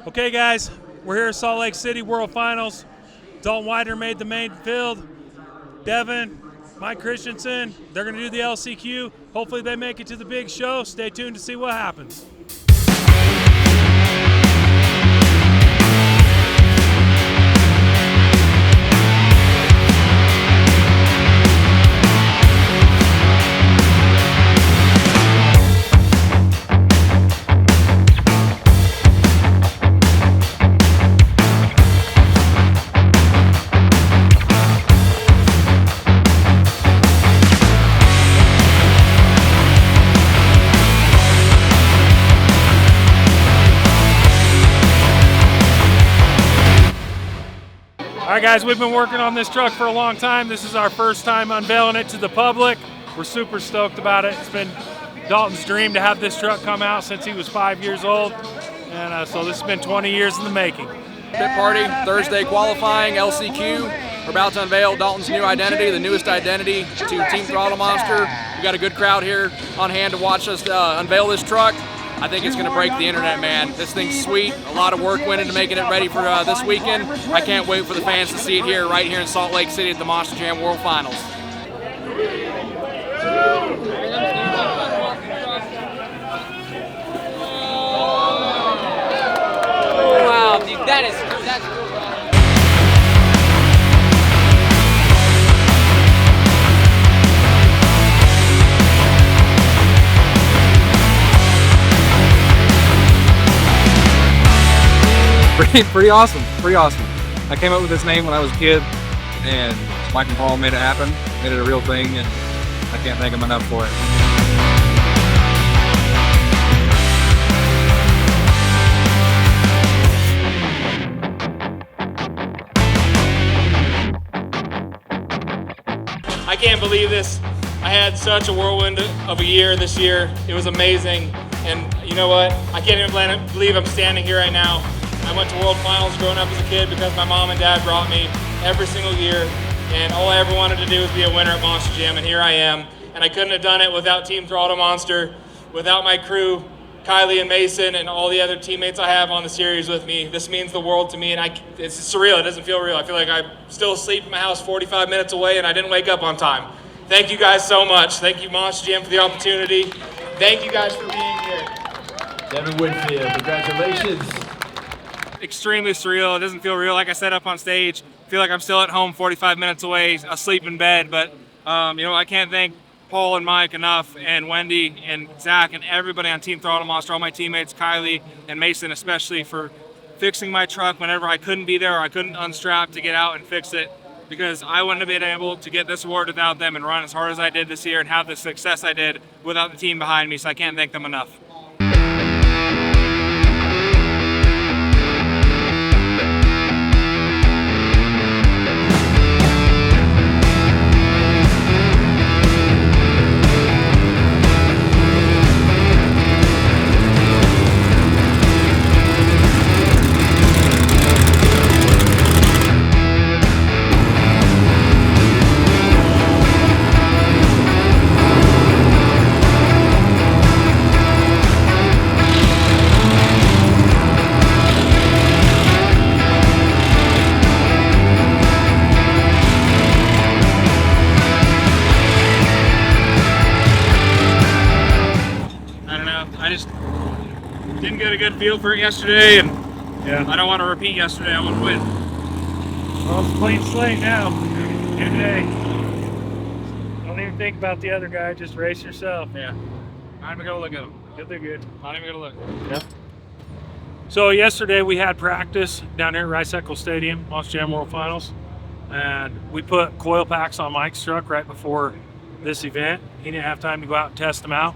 Okay, guys, we're here at Salt Lake City World Finals. Dalton Widener made the main field. Devin, Mike Christensen, they're going to do the LCQ. Hopefully they make it to the big show. Stay tuned to see what happens. All right, guys, we've been working on this truck for a long time. This is our first time unveiling it to the public. We're super stoked about it. It's been Dalton's dream to have this truck come out since he was 5 years old. And so this has been 20 years in the making. Pit party, Thursday qualifying, LCQ. We're about to unveil Dalton's new identity, the newest identity to Team Throttle Monster. We got a good crowd here on hand to watch us unveil this truck. I think it's going to break the internet, man. This thing's sweet. A lot of work went into making it ready for this weekend. I can't wait for the fans to see it here, right here in Salt Lake City at the Monster Jam World Finals. Wow, dude, that's cool. Pretty awesome, pretty awesome. I came up with this name when I was a kid, and Mike and Paul made it happen, made it a real thing, and I can't thank them enough for it. I can't believe this. I had such a whirlwind of a year this year. It was amazing, and you know what? I can't even believe I'm standing here right now. I went to World Finals growing up as a kid because my mom and dad brought me every single year, and all I ever wanted to do was be a winner at Monster Jam, and here I am. And I couldn't have done it without Team Throttle Monster, without my crew, Kylie and Mason, and all the other teammates I have on the series with me. This means the world to me, and it's surreal. It doesn't feel real. I feel like I'm still asleep in my house 45 minutes away, and I didn't wake up on time. Thank you guys so much. Thank you, Monster Jam, for the opportunity. Thank you guys for being here. Devin Whitfield, congratulations. Extremely surreal. It doesn't feel real. Like I said up on stage, I feel like I'm still at home 45 minutes away, asleep in bed. But, I can't thank Paul and Mike enough, and Wendy and Zach and everybody on Team Throttle Monster, all my teammates, Kylie and Mason especially, for fixing my truck whenever I couldn't be there or I couldn't unstrap to get out and fix it, because I wouldn't have been able to get this award without them and run as hard as I did this year and have the success I did without the team behind me, so I can't thank them enough. I just didn't get a good feel for it yesterday, and I don't want to repeat yesterday. I want to win. Well, it's a clean slate now. Good day. Don't even think about the other guy. Just race yourself. Yeah. Not even gonna look at him. They're good. Not even gonna look. Yeah. So yesterday we had practice down here at Rice Eccles Stadium, Monster Jam World Finals, and we put coil packs on Mike's truck right before this event. He didn't have time to go out and test them out.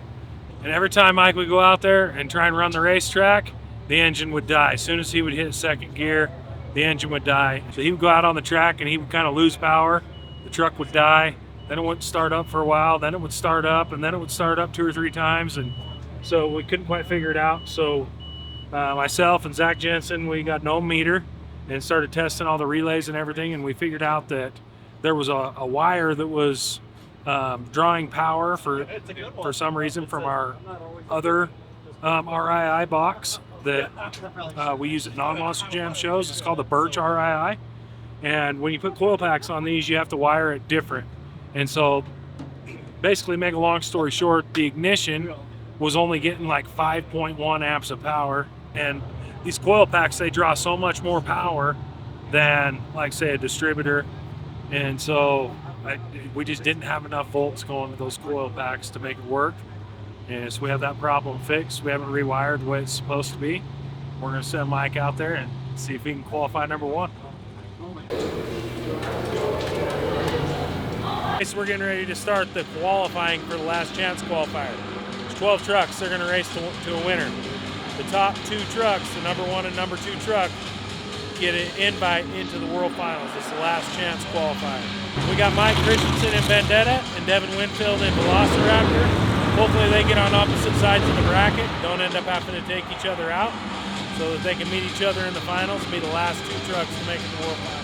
And every time Mike would go out there and try and run the racetrack, the engine would die. As soon as he would hit second gear, the engine would die. So he would go out on the track and he would kind of lose power. The truck would die. Then it wouldn't start up for a while. Then it would start up, and then it would start up 2 or 3 times. And so we couldn't quite figure it out. So myself and Zach Jensen, we got an ohm meter and started testing all the relays and everything. And we figured out that there was a wire that was drawing power for some reason from our other RII box, that we use at non-Monster Jam shows. It's called the Birch RII. And when you put coil packs on these, you have to wire it different. And so basically, make a long story short, the ignition was only getting like 5.1 amps of power. And these coil packs, they draw so much more power than, like, say, a distributor. And so we just didn't have enough volts going to those coil packs to make it work. And so we have that problem fixed. We haven't rewired the way it's supposed to be. We're going to send Mike out there and see if he can qualify number one. So we're getting ready to start the qualifying for the last chance qualifier. There's 12 trucks. They're going to race to a winner. The top 2 trucks, the number 1 and number 2 truck, get an invite into the World Finals. It's the last chance qualifier. We got Mike Christensen in Vendetta and Devin Winfield in Velociraptor. Hopefully they get on opposite sides of the bracket, don't end up having to take each other out, so that they can meet each other in the finals and be the last 2 trucks to make it to the World Finals.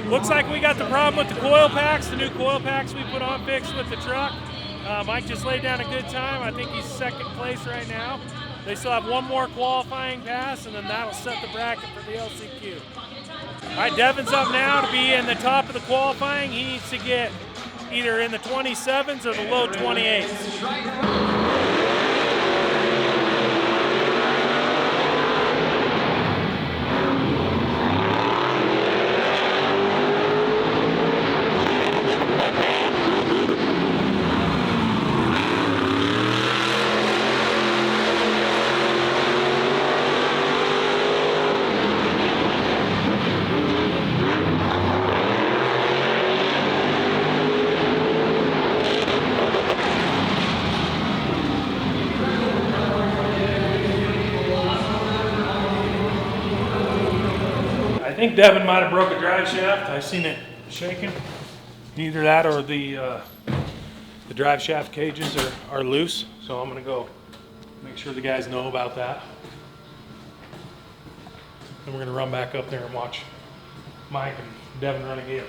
Looks like we got the problem with the coil packs, the new coil packs we put on fixed with the truck. Mike just laid down a good time. I think he's second place right now. They still have one more qualifying pass, and then that'll set the bracket for the LCQ. All right, Devin's up now to be in the top of the qualifying. He needs to get either in the 27s or the low 28s. I think Devin might have broke a drive shaft. I seen it shaking. Either that or the drive shaft cages are loose. So I'm gonna go make sure the guys know about that. Then we're gonna run back up there and watch Mike and Devin run again.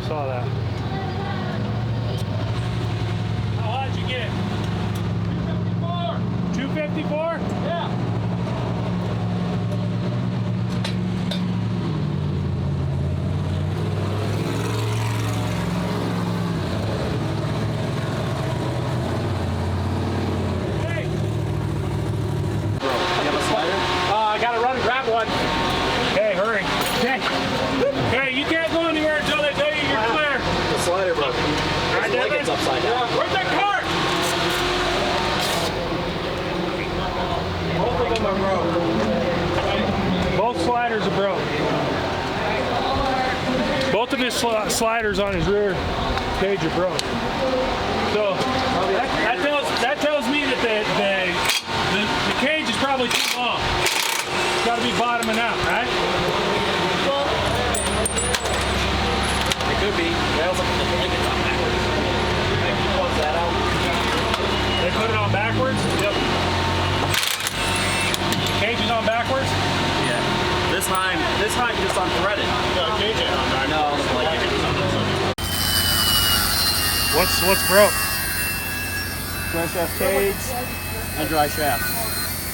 Saw that. How high did you get? 254. 254? Yeah. Hey. Bro, you have a slider? I gotta run and grab one. Hey, hurry. Okay. Hey, you can't go anywhere until they tell you you're clear. The slider, bro. Alright, The leg Devin. is upside down. Where's that cart? Both of them are broke. Both sliders are broke. Both of his sliders on his rear cage are broke. So that tells me that the cage is probably too long. It's got to be bottoming out, right? It could be. They also put the blankets on backwards. Maybe close that out. They put it on backwards? Yep. Cage is on backwards? Yeah. This time just unthreaded. No, cage ain't on back. No, it's like What's broke? Dry shaft cage and dry shaft.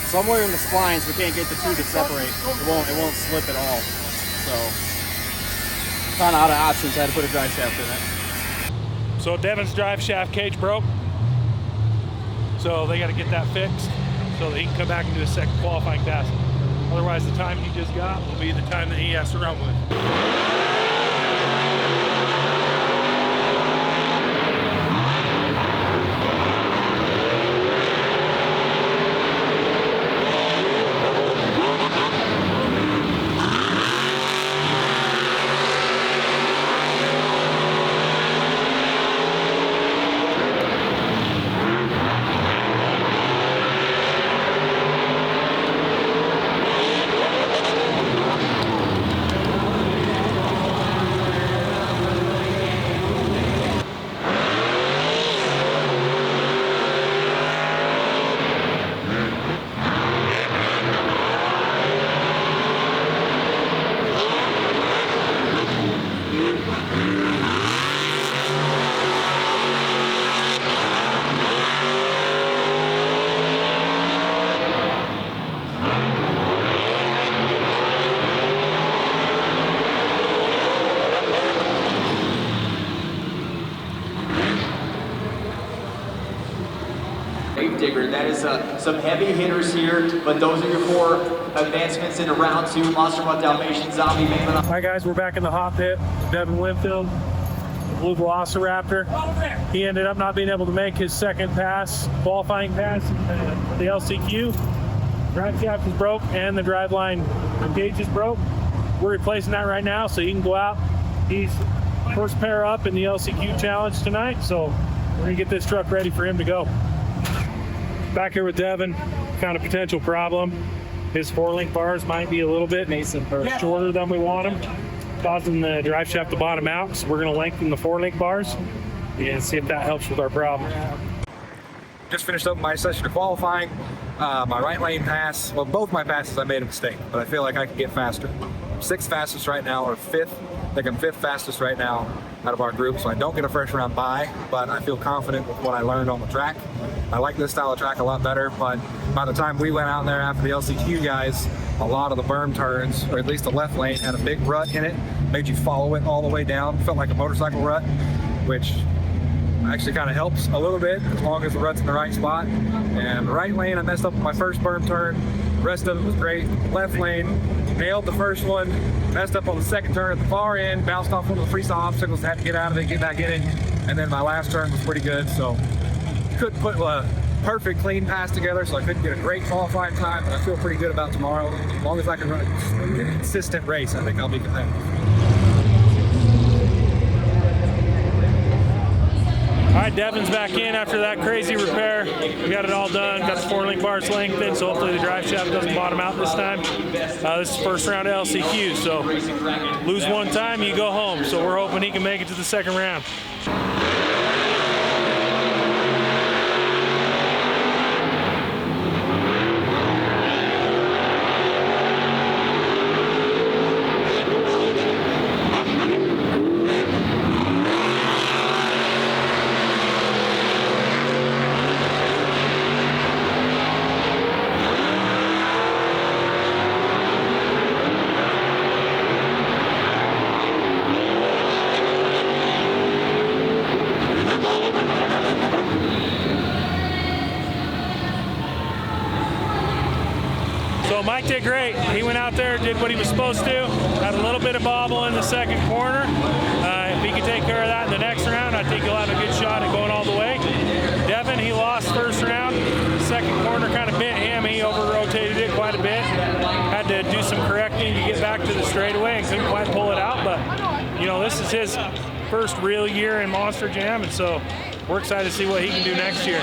Somewhere in the splines we can't get the two to separate. It won't slip at all. So kind of out of options. I had to put a drive shaft in it. So Devin's drive shaft cage broke. So they got to get that fixed so that he can come back and do a second qualifying pass. Otherwise, the time he just got will be the time that he has to run with. Digger. That is some heavy hitters here, but those are your 4 advancements into round 2. Monster Mutt Dalmatian Zombie Mainland. All right, guys, we're back in the hot pit. Devin Winfield, the Blue Velociraptor. He ended up not being able to make his second pass, qualifying pass, the LCQ. Drive shaft is broke and the driveline cage is broke. We're replacing that right now so he can go out. He's first pair up in the LCQ challenge tonight, so we're gonna get this truck ready for him to go. Back here with Devin, found a potential problem. His 4-link bars might be a little bit shorter than we want them, causing the drive shaft to bottom out. So we're going to lengthen the 4-link bars and see if that helps with our problem. Just finished up my session of qualifying. My right lane pass, well, both my passes I made a mistake, but I feel like I can get faster. I'm 6th fastest right now, or 5th. I think I'm 5th fastest right now out of our group, so I don't get a first round bye, but I feel confident with what I learned on the track. I like this style of track a lot better, but by the time we went out there after the LCQ guys, a lot of the berm turns, or at least the left lane, had a big rut in it, made you follow it all the way down. Felt like a motorcycle rut, which actually kind of helps a little bit as long as the rut's in the right spot. And the right lane, I messed up my first berm turn. The rest of it was great. Left lane, nailed the first one, messed up on the second turn at the far end, bounced off one of the freestyle obstacles, had to get out of it, get back in it. And then my last turn was pretty good, so couldn't put a perfect clean pass together, so I couldn't get a great qualifying time, but I feel pretty good about tomorrow. As long as I can run a consistent race, I think I'll be competitive. All right, Devin's back in after that crazy repair. We got it all done, got the 4-link bars lengthened, so hopefully the drive shaft doesn't bottom out this time. This is first round of LCQ, so lose one time, you go home. So we're hoping he can make it to the second round. So Mike did great. He went out there, did what he was supposed to, had a little bit of bobble in the second corner. If he can take care of that in the next round, I think he'll have a good shot at going all the way. Devin, he lost first round. Second corner kind of bit him. He over-rotated it quite a bit. Had to do some correcting to get back to the straightaway and couldn't quite pull it out. But, you know, this is his first real year in Monster Jam, and so we're excited to see what he can do next year.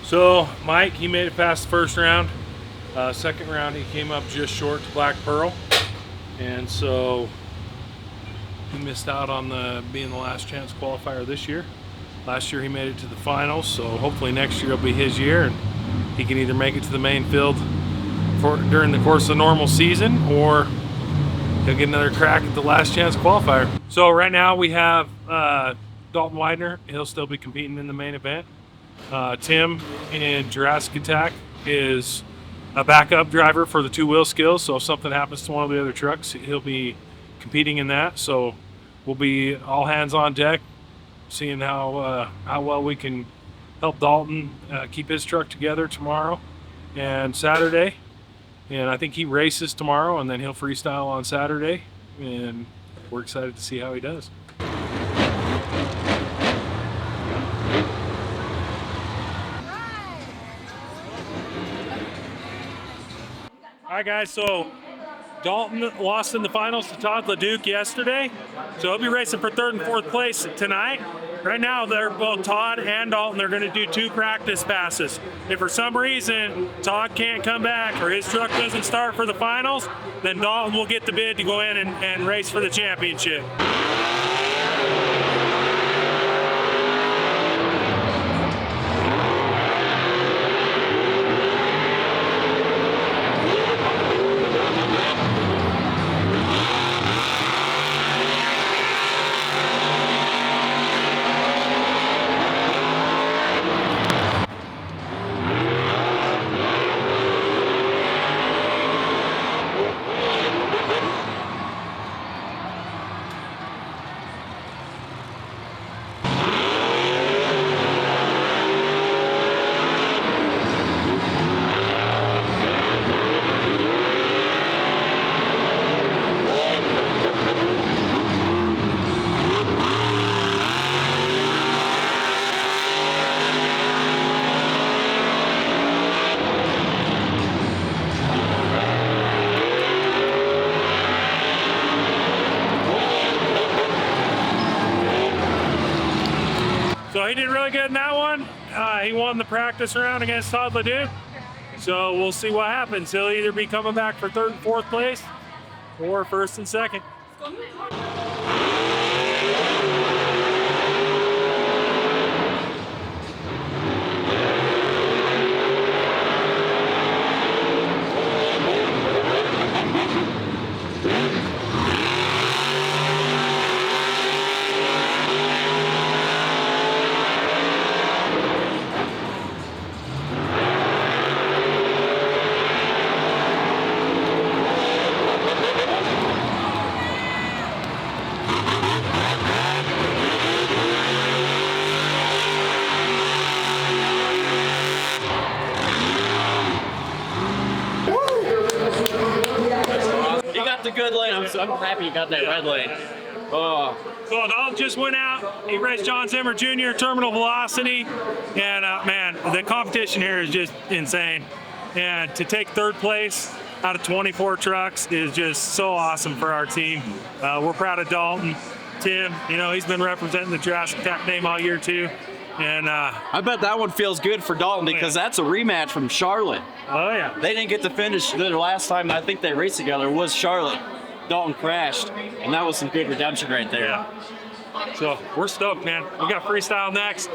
So Mike, he made it past the first round. Second round, he came up just short to Black Pearl, and so he missed out on being the last chance qualifier this year. Last year he made it to the finals, so hopefully next year will be his year, and he can either make it to the main field during the course of the normal season, or he'll get another crack at the last chance qualifier. So right now we have Dalton Widener. He'll still be competing in the main event. Tim in Jurassic Attack is a backup driver for the two-wheel skills, so if something happens to one of the other trucks, he'll be competing in that. So we'll be all hands on deck, seeing how well we can help Dalton keep his truck together tomorrow and Saturday. And I think he races tomorrow, and then he'll freestyle on Saturday, and we're excited to see how he does. All right, guys, so Dalton lost in the finals to Todd LeDuc yesterday, so he'll be racing for third and fourth place tonight. Right now, they're both Todd and Dalton. They're going to do 2 practice passes. If for some reason Todd can't come back or his truck doesn't start for the finals, then Dalton will get the bid to go in and race for the championship. So he did really good in that one. He won the practice round against Todd LeDuc. So we'll see what happens. He'll either be coming back for third and fourth place or first and second. The good lane. I'm happy you got that red lane. Oh. So Dalton just went out. He raced John Zimmer Jr. Terminal Velocity, and man, the competition here is just insane. And to take third place out of 24 trucks is just so awesome for our team. We're proud of Dalton. Tim, you know, he's been representing the Jurassic Tech name all year too. And I bet that one feels good for Dalton because that's a rematch from Charlotte. Oh yeah. They didn't get to finish. The last time I think they raced together was Charlotte. Dalton crashed, and that was some good redemption right there. Yeah. So we're stoked, man. We got freestyle next.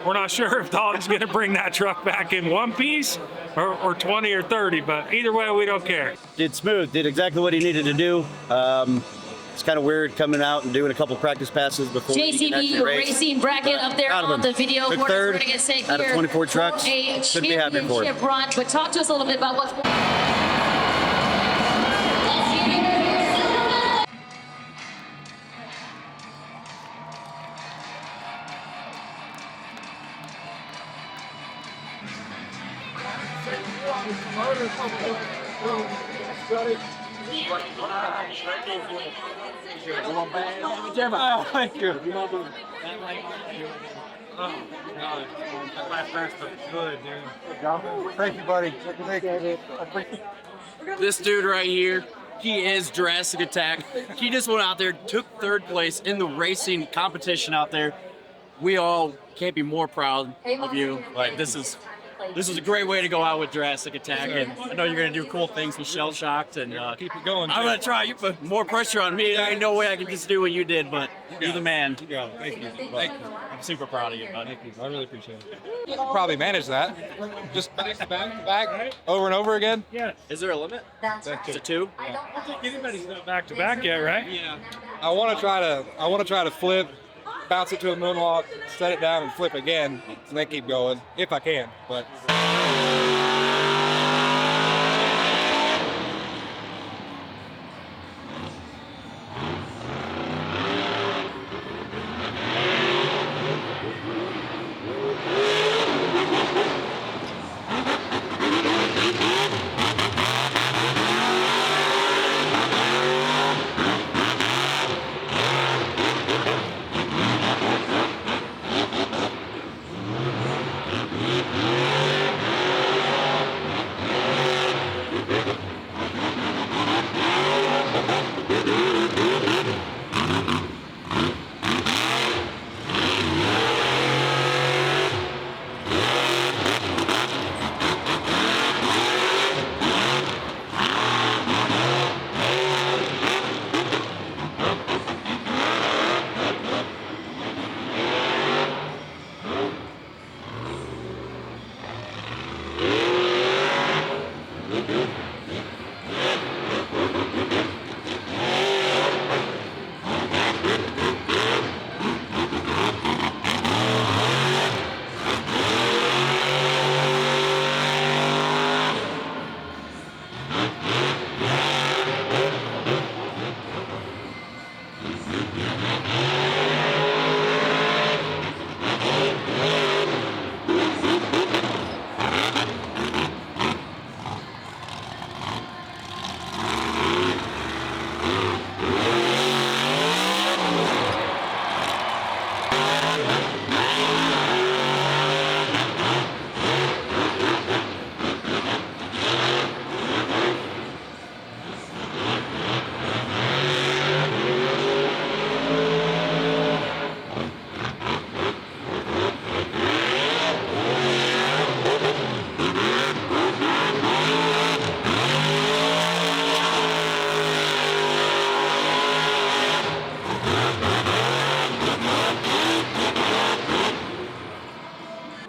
We're not sure if Dalton's going to bring that truck back in one piece or 20 or 30, but either way, we don't care. Did smooth, did exactly what he needed to do. It's kind of weird coming out and doing a couple practice passes before JCB racing bracket up there on the video. Took third out of 24 trucks. Couldn't be happy for him. Run, but talk to us a little bit about what's going on. Oh, thank you. Thank you, buddy. This dude right here, he is Jurassic Attack. He just went out there, took third place in the racing competition out there. We all can't be more proud of you. Like, this is this is a great way to go out with Jurassic Attack, and I know you're going to do cool things with Shell Shocked, and Keep it going. I'm going to try. You put more pressure on me. There ain't no way I can just do what you did, but you're the man. Yeah, thank you. Thank you. I'm super proud of you, buddy. Thank you. I really appreciate it. Probably manage that. Just back over and over again. Yeah. Is there a limit? Is it 2? I don't think anybody's not back to back yet, right? Yeah. I want to try to flip, bounce it to a moonwalk, set it down, and flip again, and then keep going if I can. But.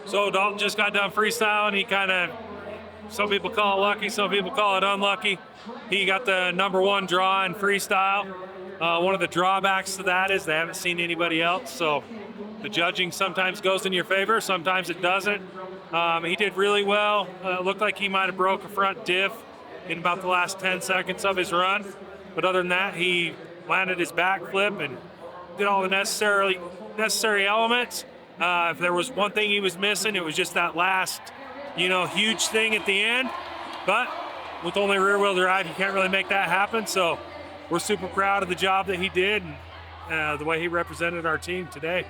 So Dalton just got done freestyling. He kind of, some people call it lucky, some people call it unlucky. He got the #1 draw in freestyle. One of the drawbacks to that is they haven't seen anybody else, so the judging sometimes goes in your favor, sometimes it doesn't. He did really well. Looked like he might have broke a front diff in about the last 10 seconds of his run, but other than that, he landed his backflip and did all the necessary elements. If there was one thing he was missing, it was just that last, huge thing at the end. But with only rear-wheel drive, you can't really make that happen. So we're super proud of the job that he did and the way he represented our team today.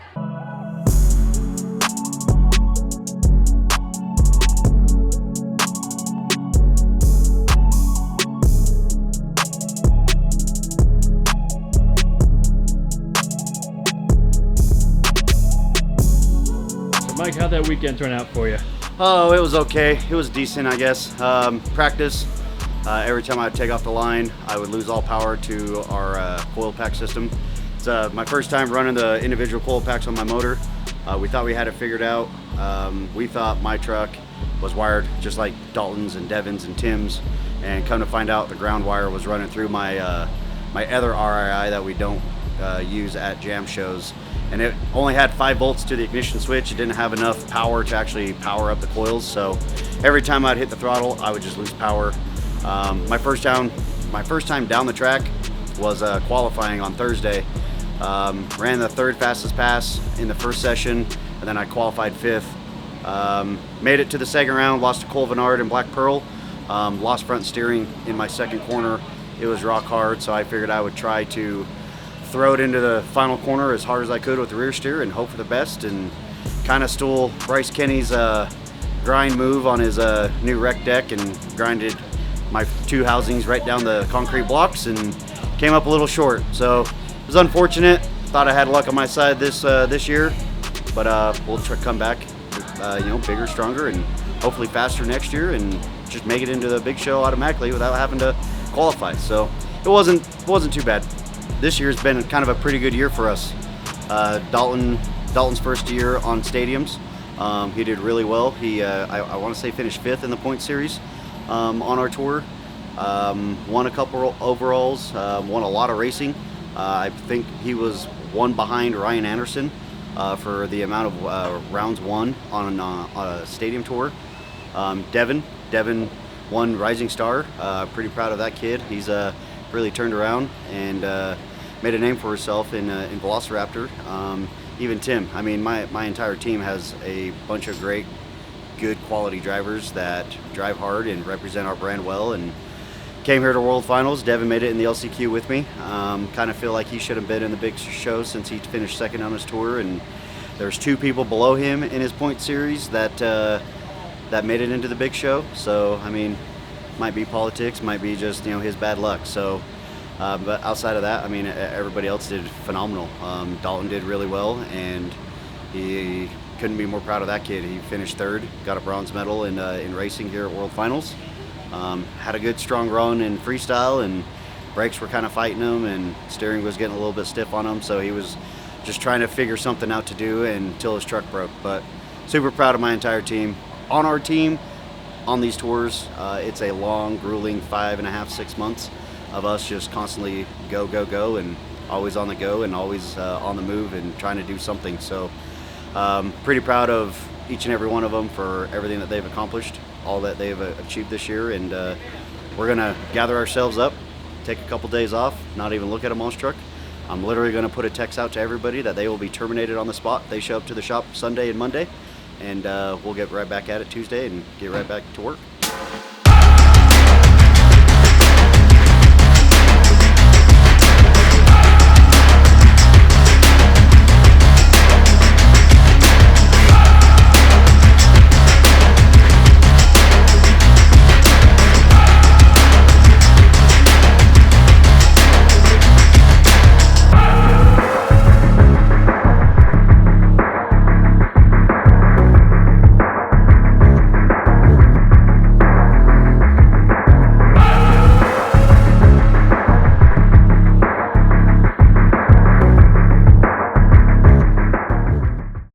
Mike, how'd that weekend turn out for you? Oh, it was okay. It was decent, I guess. Practice, every time I would take off the line, I would lose all power to our coil pack system. It's my first time running the individual coil packs on my motor. We thought we had it figured out. We thought my truck was wired just like Dalton's and Devin's and Tim's, and come to find out the ground wire was running through my my other RII that we don't use at jam shows. And it only had 5 volts to the ignition switch. It didn't have enough power to actually power up the coils. So every time I'd hit the throttle, I would just lose power. My first time down the track was qualifying on Thursday. Ran the 3rd fastest pass in the first session, and then I qualified 5th. Made it to the second round, lost to Cole Venard and Black Pearl. Lost front steering in my second corner. It was rock hard, so I figured I would try to throw it into the final corner as hard as I could with the rear steer and hope for the best, and kind of stole Bryce Kenny's grind move on his new rec deck and grinded my 2 housings right down the concrete blocks and came up a little short. So it was unfortunate. Thought I had luck on my side this year, but we'll come back, bigger, stronger, and hopefully faster next year and just make it into the big show automatically without having to qualify. So it wasn't too bad. This year's been kind of a pretty good year for us. Dalton's first year on stadiums. He did really well. He, I want to say, finished 5th in the point series on our tour. Won a couple overalls, won a lot of racing. I think he was one behind Ryan Anderson for the amount of rounds won on a stadium tour. Devin won Rising Star. Pretty proud of that kid. He's really turned around and made a name for herself in Velociraptor. Even Tim. I mean, my entire team has a bunch of great, good quality drivers that drive hard and represent our brand well, and came here to World Finals. Devin made it in the LCQ with me. Kind of feel like he should have been in the big show since he finished 2nd on his tour, and there's 2 people below him in his point series that made it into the big show. So I mean, might be politics, might be just, you know, his bad luck. So but outside of that, I mean, everybody else did phenomenal. Dalton did really well, and he couldn't be more proud of that kid. He finished 3rd, got a bronze medal in racing here at World Finals. Had a good strong run in freestyle, and brakes were kind of fighting him, and steering was getting a little bit stiff on him, so he was just trying to figure something out to do until his truck broke. But super proud of my entire team. On our team, on these tours, it's a long, grueling 5.5, 6 months of us just constantly go, and always on the go and always on the move and trying to do something. So pretty proud of each and every one of them for everything that they've accomplished, all that they've achieved this year. And we're gonna gather ourselves up, take a couple days off, not even look at a monster truck. I'm literally gonna put a text out to everybody that they will be terminated on the spot. They show up to the shop Sunday and Monday, and we'll get right back at it Tuesday and get right back to work.